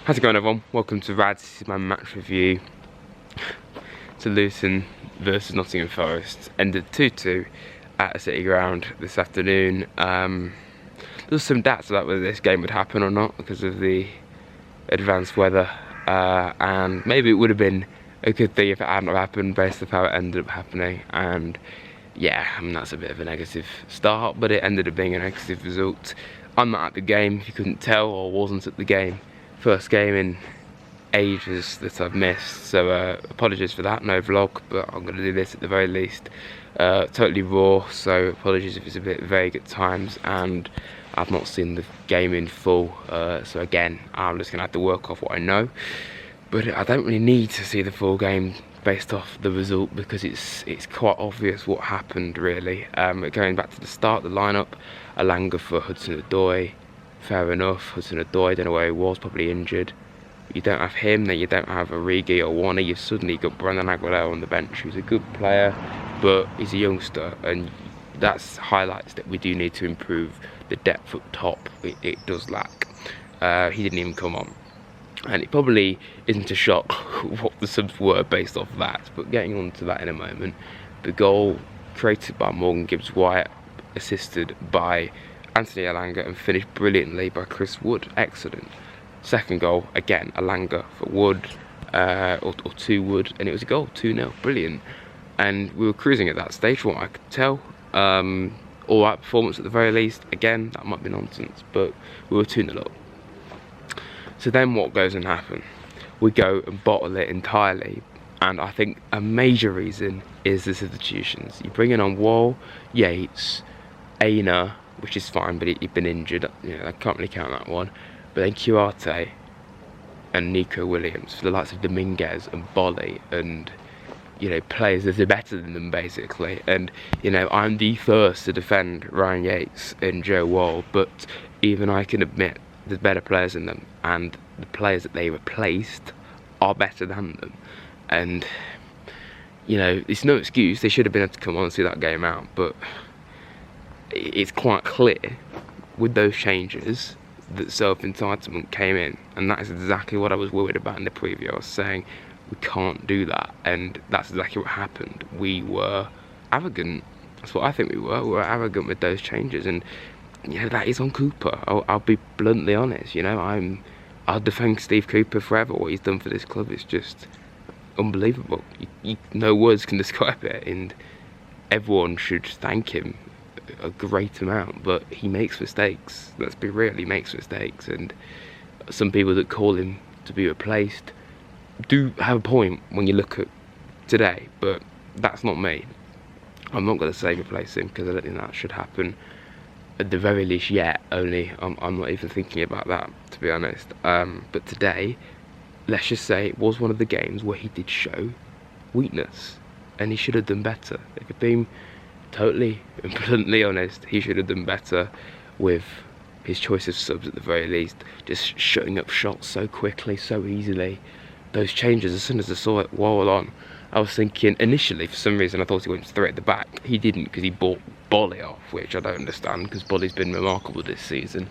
How's it going, everyone? Welcome to Rads. This is my match review to Luton versus Nottingham Forest. Ended 2-2 at a City ground this afternoon. There's some doubts about whether this game would happen or not because of the advanced weather, and maybe it would have been a good thing if it hadn't happened based on how it ended up happening. And yeah, I mean, that's a bit of a negative start, but it ended up being a negative result. I'm not at the game, if you couldn't tell, or wasn't at the game. First game in ages that I've missed, so apologies for that, no vlog, but I'm going to do this at the very least. Totally raw, so apologies if it's a bit vague at times, and I've not seen the game in full, so again, I'm just going to have to work off what I know. But I don't really need to see the full game based off the result, because it's quite obvious what happened, really. Going back to the start, the lineup: Alanga for Hudson-Odoi. Fair enough, Hudson-Odoi, don't know where he was, probably injured. You don't have him, then you don't have Origi or Warner. You've suddenly got Brandon Aguilera on the bench, who's a good player, but he's a youngster, and that's highlights that we do need to improve. The depth up top, it does lack. He didn't even come on, and it probably isn't a shock what the subs were based off that, but getting on to that in a moment. The goal created by Morgan Gibbs-White, assisted by Anthony Alanga, and finished brilliantly by Chris Wood. Excellent. Second goal, again, Alanga for Wood, or to Wood, and it was a goal, 2-0, brilliant. And we were cruising at that stage, from what I could tell. All right performance at the very least. Again, that might be nonsense, but we were 2-0 up. So then what goes and happens? We go and bottle it entirely, and I think a major reason is the substitutions. You bring in on Wall, Yates, Aina, which is fine, but he'd been injured, you know, I can't really count that one. But then Kuarte and Nico Williams, for the likes of Dominguez and Bolly, and, you know, players that are better than them, basically. And, you know, I'm the first to defend Ryan Yates and Joe Wall, but even I can admit there's better players than them, and the players that they replaced are better than them. And, you know, it's no excuse, they should have been able to come on and see that game out, but it's quite clear with those changes that self-entitlement came in, and that is exactly what I was worried about in the preview. I was saying we can't do that, and that's exactly what happened. We were arrogant. That's what I think we were. We were arrogant with those changes, and you know, that is on Cooper. I'll be bluntly honest. You know, I'll defend Steve Cooper forever. What he's done for this club is just unbelievable. No words can describe it, and everyone should thank him a great amount, but he makes mistakes. Let's be real, he makes mistakes, and some people that call him to be replaced do have a point when you look at today, but that's not me. I'm not going to say replace him, because I don't think that should happen at the very least yet. Only I'm not even thinking about that, to be honest. But today, let's just say it was one of the games where he did show weakness, and he should have done better. If we're being totally and bluntly honest, he should have done better with his choice of subs at the very least. Just shutting up shots so quickly, so easily. Those changes, as soon as I saw it roll on, I was thinking, initially for some reason I thought he went straight at the back. He didn't, because he bought Bolly off, which I don't understand, because Bolly's been remarkable this season.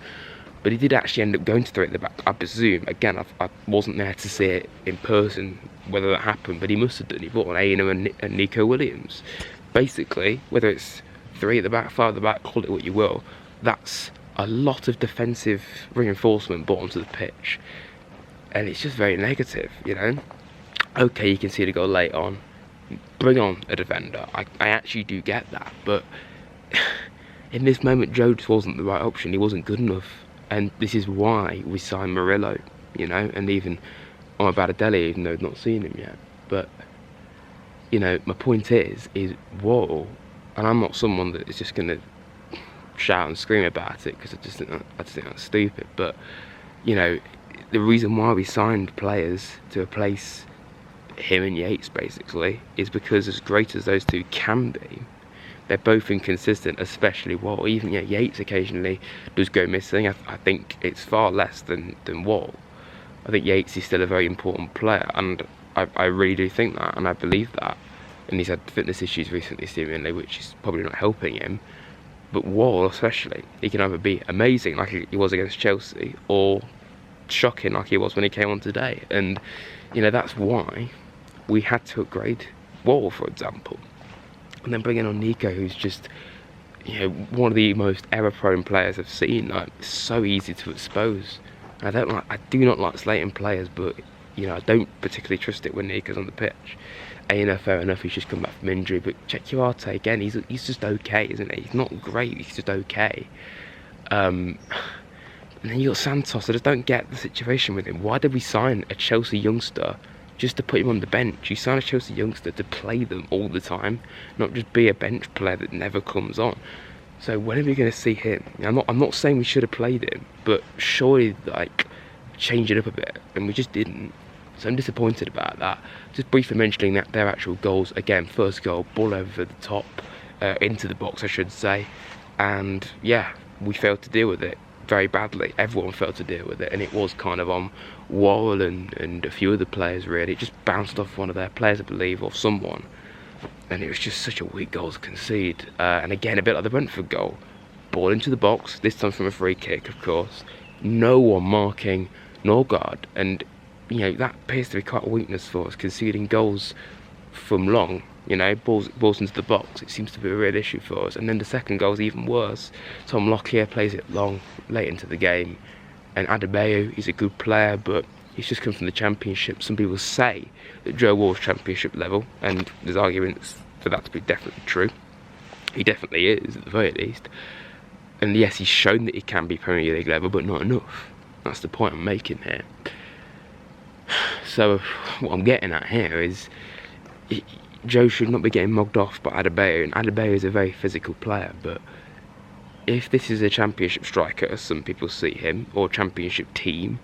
But he did actually end up going straight at the back, I presume. Again, I wasn't there to see it in person, whether that happened, but he must have done. He bought on Aina and Nico Williams. Basically, whether it's 3 at the back, 5 at the back, call it what you will, that's a lot of defensive reinforcement brought onto the pitch, and it's just very negative, you know. Okay, you can see the goal late on, bring on a defender, I actually do get that, but in this moment Joe just wasn't the right option. He wasn't good enough, and this is why we signed Murillo, you know, and even Balotelli, even though I've not seen him yet. But you know, my point is whoa, and I'm not someone that is just going to shout and scream about it, because I just think that's stupid. But you know, the reason why we signed players to replace him and Yates, basically, is because as great as those two can be, they're both inconsistent, especially Wall. Even Yates occasionally does go missing. I think it's far less than Wall. I think Yates is still a very important player, and I really do think that, and I believe that. And he's had fitness issues recently, seemingly, which is probably not helping him. But Wall, especially, he can either be amazing, like he was against Chelsea, or shocking like he was when he came on today. And you know, that's why we had to upgrade Wall, for example, and then bringing on Nico, who's just, you know, one of the most error-prone players I've seen. Like, so easy to expose. I do not like slating players, but you know, I don't particularly trust it when Nico's on the pitch. And you know, fair enough, he's just come back from injury, but check Arte again. He's just okay, isn't he? He's not great. He's just okay. And then you got Santos. I just don't get the situation with him. Why did we sign a Chelsea youngster just to put him on the bench? You sign a Chelsea youngster to play them all the time, not just be a bench player that never comes on. So when are we going to see him? I'm not saying we should have played him, but surely like change it up a bit, and we just didn't. So I'm disappointed about that. Just briefly mentioning that their actual goals. Again, first goal, ball over the top, into the box, I should say, and yeah, we failed to deal with it very badly. Everyone failed to deal with it, and it was kind of on Wall and a few other players really. It just bounced off one of their players, I believe, or someone, and it was just such a weak goal to concede. And again, a bit like the Brentford goal, ball into the box, this time from a free kick, of course. No one marking, nor guard, and you know, that appears to be quite a weakness for us, conceding goals from long. You know, balls into the box, it seems to be a real issue for us. And then the second goal is even worse. Tom Lockyer plays it long, late into the game. And Adebayo, he's a good player, but he's just come from the Championship. Some people say that Joe Wall's Championship level, and there's arguments for that to be definitely true. He definitely is, at the very least. And yes, he's shown that he can be Premier League level, but not enough. That's the point I'm making here. So what I'm getting at here is, Joe should not be getting mugged off by Adebayo, and Adebayo is a very physical player, but if this is a Championship striker, as some people see him, or Championship team,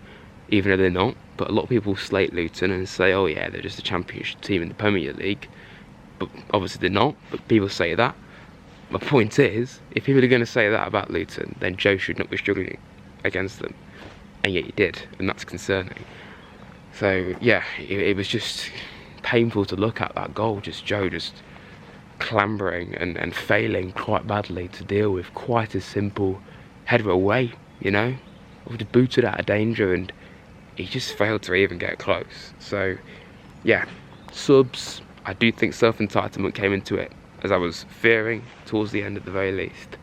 even though they're not, but a lot of people slate Luton and say, oh yeah, they're just a Championship team in the Premier League, but obviously they're not, but people say that. My point is, if people are going to say that about Luton, then Joe should not be struggling against them, and yet he did, and that's concerning. So yeah, it was just painful to look at, that goal, just Joe just clambering and failing quite badly to deal with quite a simple header away, you know, we just booted out of danger and he just failed to even get close. So yeah, subs, I do think self-entitlement came into it, as I was fearing, towards the end at the very least.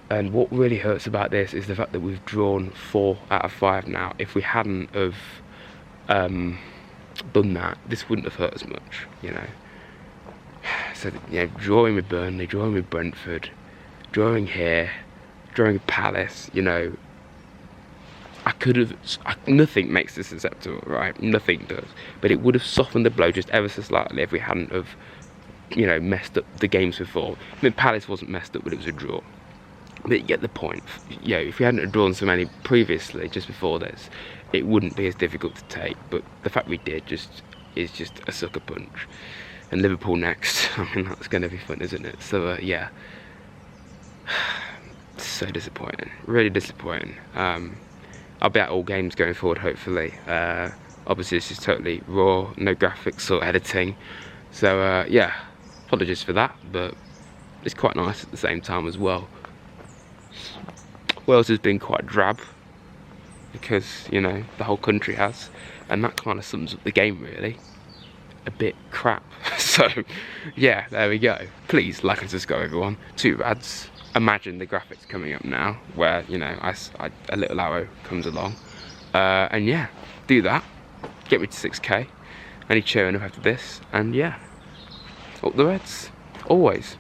And what really hurts about this is the fact that we've drawn 4 out of 5 now. If we hadn't have done that, this wouldn't have hurt as much, you know. So you know, drawing with Burnley, drawing with Brentford, drawing here, drawing with Palace, you know, nothing makes this acceptable, right? Nothing does. But it would have softened the blow just ever so slightly if we hadn't have, you know, messed up the games before. I mean, Palace wasn't messed up, but it was a draw. But you get the point. You know, if we hadn't drawn so many previously, just before this, it wouldn't be as difficult to take. But the fact we did is just a sucker punch. And Liverpool next. I mean, that's going to be fun, isn't it? So yeah, so disappointing. Really disappointing. I'll be at all games going forward, hopefully. Obviously, this is totally raw, no graphics or editing. So yeah, apologies for that, but it's quite nice at the same time as well. Wales has been quite drab, because, you know, the whole country has, and that kind of sums up the game really. A bit crap. So yeah, there we go. Please like and subscribe, everyone. 2 Rads. Imagine the graphics coming up now, where, you know, a little arrow comes along, and yeah, do that. Get me to 6k. I need cheering up after this, and yeah, up the Reds, always.